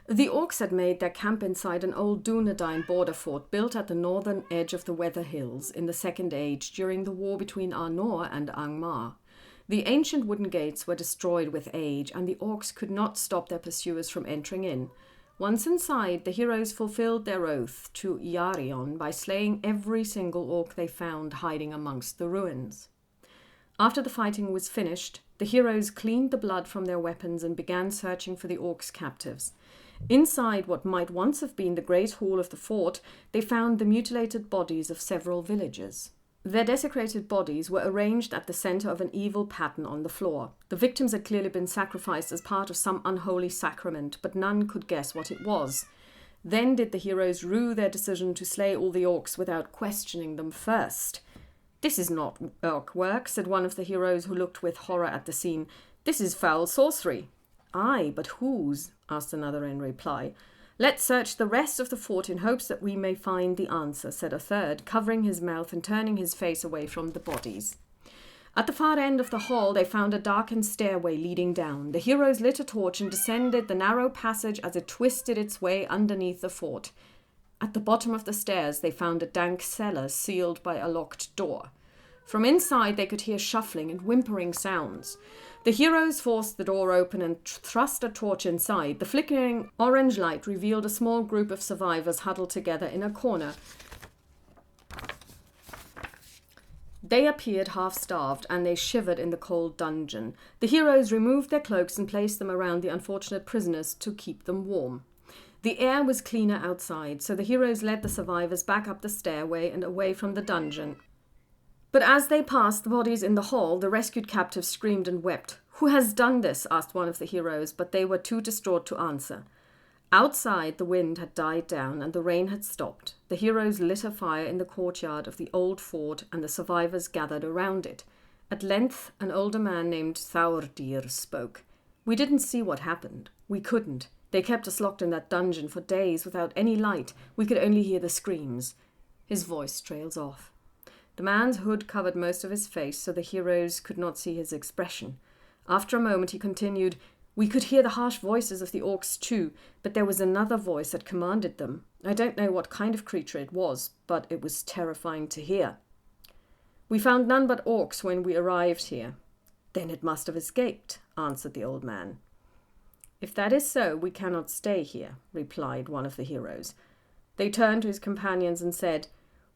The orcs had made their camp inside an old Dunedain border fort built at the northern edge of the Weather Hills in the Second Age during the war between Arnor and Angmar. The ancient wooden gates were destroyed with age, and the orcs could not stop their pursuers from entering in. Once inside, the heroes fulfilled their oath to Iarion by slaying every single orc they found hiding amongst the ruins. After the fighting was finished, the heroes cleaned the blood from their weapons and began searching for the orcs' captives. Inside what might once have been the great hall of the fort, they found the mutilated bodies of several villagers. Their desecrated bodies were arranged at the center of an evil pattern on the floor. The victims had clearly been sacrificed as part of some unholy sacrament, but none could guess what it was. Then did the heroes rue their decision to slay all the orcs without questioning them first. "This is not orc work," said one of the heroes, who looked with horror at the scene. "This is foul sorcery." "Aye, but whose?" asked another in reply. "Let's search the rest of the fort in hopes that we may find the answer," said a third, covering his mouth and turning his face away from the bodies. At the far end of the hall, they found a darkened stairway leading down. The heroes lit a torch and descended the narrow passage as it twisted its way underneath the fort. At the bottom of the stairs, they found a dank cellar sealed by a locked door. From inside, they could hear shuffling and whimpering sounds. The heroes forced the door open and thrust a torch inside. The flickering orange light revealed a small group of survivors huddled together in a corner. They appeared half-starved, and they shivered in the cold dungeon. The heroes removed their cloaks and placed them around the unfortunate prisoners to keep them warm. The air was cleaner outside, so the heroes led the survivors back up the stairway and away from the dungeon. But as they passed the bodies in the hall, the rescued captives screamed and wept. "Who has done this?" asked one of the heroes, but they were too distraught to answer. Outside, the wind had died down and the rain had stopped. The heroes lit a fire in the courtyard of the old fort, and the survivors gathered around it. At length, an older man named Thaurdir spoke. "We didn't see what happened. We couldn't. They kept us locked in that dungeon for days without any light. We could only hear the screams." His voice trails off. The man's hood covered most of his face, so the heroes could not see his expression. After a moment he continued, "We could hear the harsh voices of the orcs too, but there was another voice that commanded them. I don't know what kind of creature it was, but it was terrifying to hear. We found none but orcs when we arrived here." "Then it must have escaped," answered the old man. "If that is so, we cannot stay here," replied one of the heroes. They turned to his companions and said,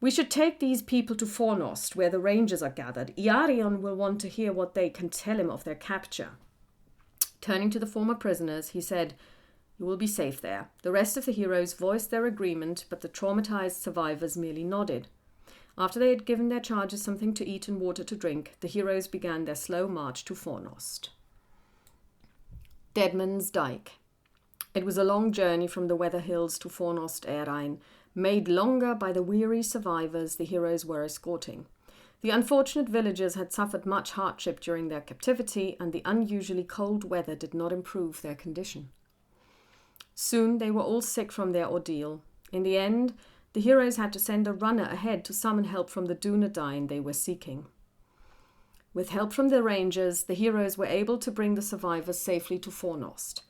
"We should take these people to Fornost, where the rangers are gathered. Iarion will want to hear what they can tell him of their capture." Turning to the former prisoners, he said, "You will be safe there." The rest of the heroes voiced their agreement, but the traumatized survivors merely nodded. After they had given their charges something to eat and water to drink, the heroes began their slow march to Fornost. Deadman's Dike. It was a long journey from the Weather Hills to Fornost Erein, made longer by the weary survivors the heroes were escorting. The unfortunate villagers had suffered much hardship during their captivity, and the unusually cold weather did not improve their condition. Soon they were all sick from their ordeal. In the end, the heroes had to send a runner ahead to summon help from the Dunedain they were seeking. With help from the rangers, the heroes were able to bring the survivors safely to Fornost.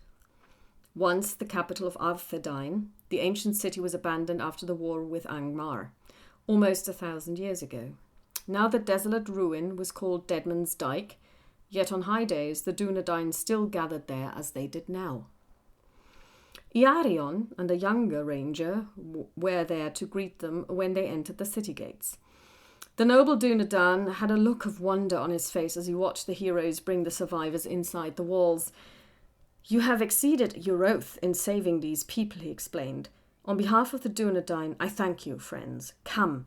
Once the capital of Arthedain, the ancient city was abandoned after the war with Angmar, almost 1,000 years ago. Now the desolate ruin was called Deadman's Dike, yet on high days the Dunedain still gathered there as they did now. Iarion and a younger ranger were there to greet them when they entered the city gates. The noble Dunedain had a look of wonder on his face as he watched the heroes bring the survivors inside the walls. "You have exceeded your oath in saving these people," he explained. "On behalf of the Dunedain, I thank you, friends. Come,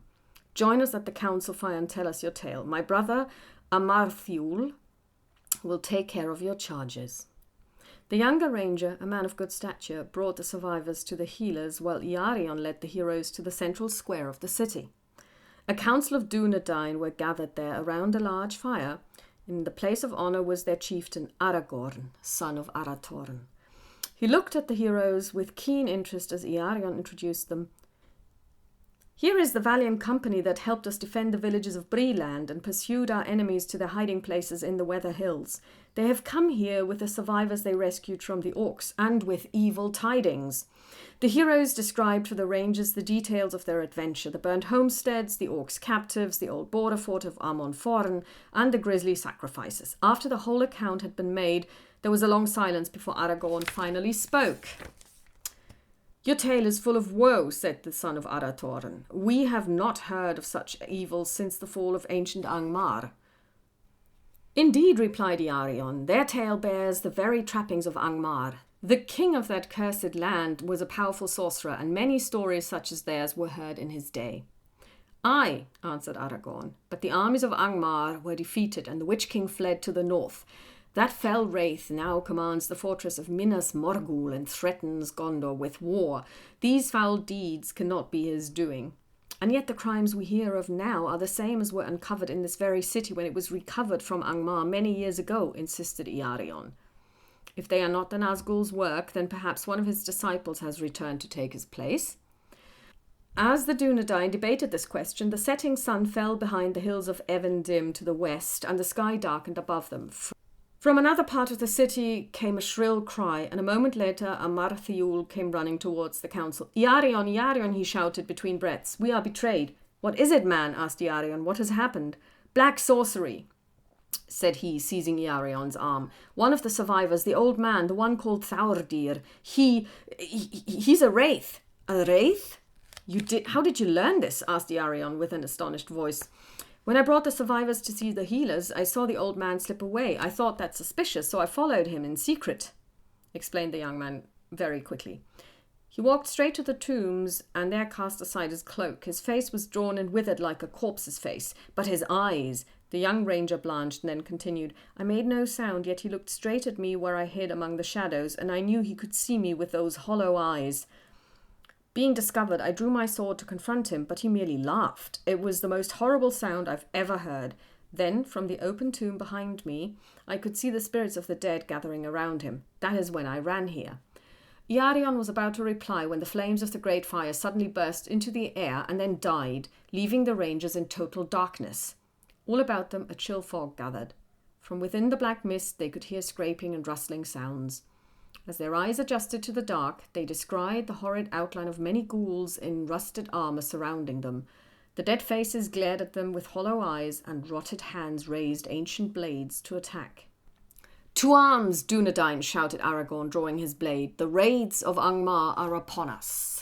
join us at the council fire and tell us your tale. My brother, Amarthiul, will take care of your charges." The younger ranger, a man of good stature, brought the survivors to the healers, while Iarion led the heroes to the central square of the city. A council of Dunedain were gathered there around a large fire. In the place of honor was their chieftain Aragorn, son of Aratorn. He looked at the heroes with keen interest as Iarion introduced them. Here is the valiant company that helped us defend the villages of Breeland and pursued our enemies to their hiding places in the Weather Hills. They have come here with the survivors they rescued from the orcs, and with evil tidings. The heroes described for the rangers the details of their adventure, the burnt homesteads, the orcs' captives, the old border fort of Amonforn, and the grisly sacrifices. After the whole account had been made, there was a long silence before Aragorn finally spoke. "Your tale is full of woe," said the son of Arathorn. "We have not heard of such evils since the fall of ancient Angmar." "Indeed," replied Iarion, "their tale bears the very trappings of Angmar. The king of that cursed land was a powerful sorcerer, and many stories such as theirs were heard in his day." "Aye," answered Aragorn, "but the armies of Angmar were defeated, and the Witch King fled to the north. That fell wraith now commands the fortress of Minas Morgul and threatens Gondor with war. These foul deeds cannot be his doing. And yet the crimes we hear of now are the same as were uncovered in this very city when it was recovered from Angmar many years ago," insisted Iarion. "If they are not the Nazgul's work, then perhaps one of his disciples has returned to take his place." As the Dunedain debated this question, the setting sun fell behind the hills of Evendim to the west, and the sky darkened above them. From another part of the city came a shrill cry, and a moment later a Marthiul came running towards the council. "Iarion, Iarion," he shouted between breaths. "We are betrayed." "What is it, man?" asked Iarion. "What has happened?" "Black sorcery," said he, seizing Iarion's arm. "One of the survivors, the old man, the one called Thaurdir, he's a wraith." "A wraith? How did you learn this?" asked Iarion with an astonished voice. "When I brought the survivors to see the healers, I saw the old man slip away. I thought that suspicious, so I followed him in secret," explained the young man very quickly. "He walked straight to the tombs and there cast aside his cloak. His face was drawn and withered like a corpse's face, but his eyes—" The young ranger blanched and then continued, "I made no sound, yet he looked straight at me where I hid among the shadows, and I knew he could see me with those hollow eyes. Being discovered, I drew my sword to confront him, but he merely laughed. It was the most horrible sound I've ever heard. Then, from the open tomb behind me, I could see the spirits of the dead gathering around him. That is when I ran here." Iarion was about to reply when the flames of the great fire suddenly burst into the air and then died, leaving the rangers in total darkness. All about them a chill fog gathered. From within the black mist they could hear scraping and rustling sounds. As their eyes adjusted to the dark, they descried the horrid outline of many ghouls in rusted armor surrounding them. The dead faces glared at them with hollow eyes, and rotted hands raised ancient blades to attack. "To arms, Dunedain!" shouted Aragorn, drawing his blade. "The raids of Angmar are upon us."